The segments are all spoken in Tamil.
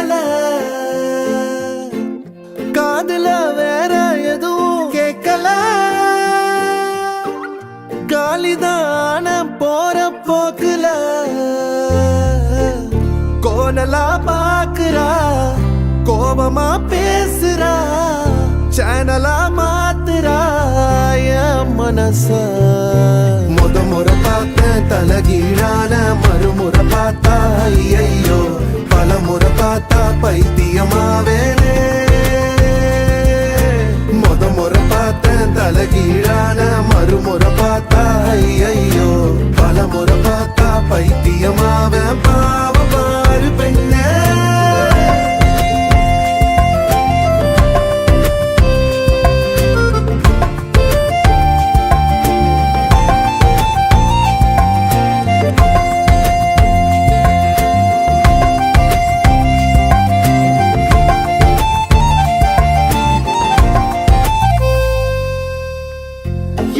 கேட்கல காதுல வேற எதுவும் கேட்கல காலிதான போற போக்குல கோணலா பாக்குறா கோபமா பேசுறா சேனலா மாத்துறா என் மனச முறை பார்த்த தலகீழான மறுமுறை பார்த்தா ஐயோ பல முறை பார்த்தா பைத்தியமாவேனே முறை பார்த்த தலகீழான மறுமுறை பார்த்தா ஐயோ பல முறை பார்த்தா பைத்தியமாவே பாவ பாரு பெண்ணே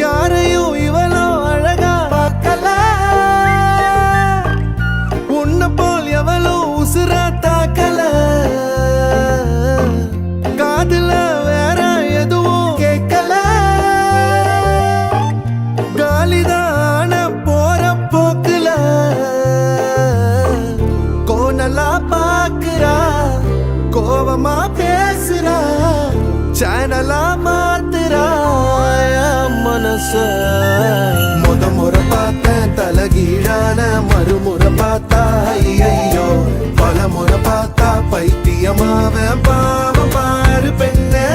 யாரையும் இவளோ அழகா பார்க்கல உன்ன போல் எவளோ உசுரா தாக்கல காதுல வேற எதுவும் கேட்கல காலிதான போற போக்குல கோணலா பாக்குறா கோபமா பேசுறா சேனலா மாத்துறா மனச முறை பார்த்த தலகீழான மறுமுறை பார்த்தா ஐயோ பல முறை பார்த்தா பைத்தியமாவ பாவ பாரு பெண்ணே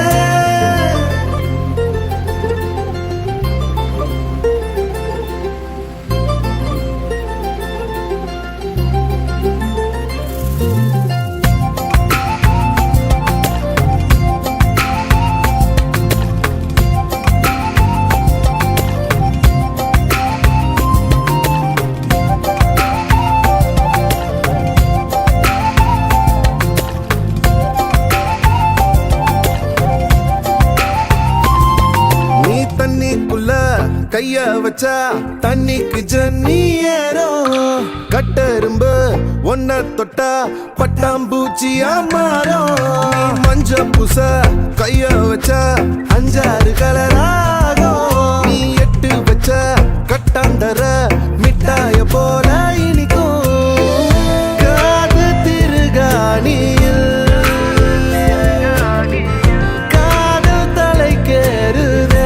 தண்ணிக்குள்ள கைய வச்சா தண்ணிக்கு ஜன்னி ஏறும் கட்டெரும்பு ஒன்ன தொட்டா பட்டாம்பூச்சியா மாறும் மஞ்ச பூச கைய வச்சா 5-6 கலராகும் நீ எட்டு வச்ச கட்டாந்தர மிட்டாய போல இனிக்கும் காது திருகாணியில் காதல் தலைக்கேறுதே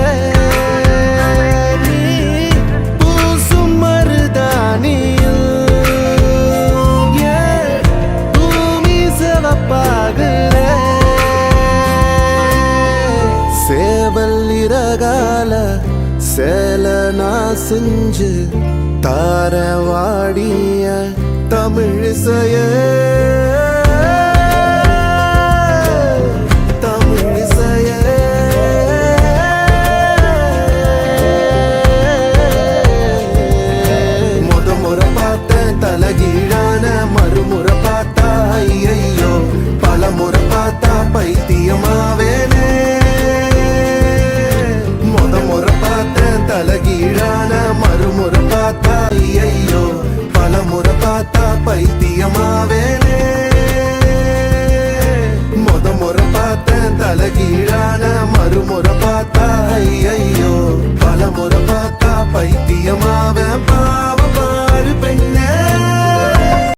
சேவல்லிரகால சேல நான் செஞ்சு தார வாடிய தமிழிசைய முறை பார்த்த தலகீழான மறுமுறை பார்த்தா ஐயோ பல முறை பார்த்தா பைத்தியமாவேனே முறை பார்த்த தலகீழான மறுமுறை பார்த்தா ஐயோ பல முறை பார்த்தா பைத்தியமாவேனே முறை பார்த்த தலகீழான மறுமுறை பார்த்தா ஐயோ பல முறை பார்த்தா பைத்தியமாவே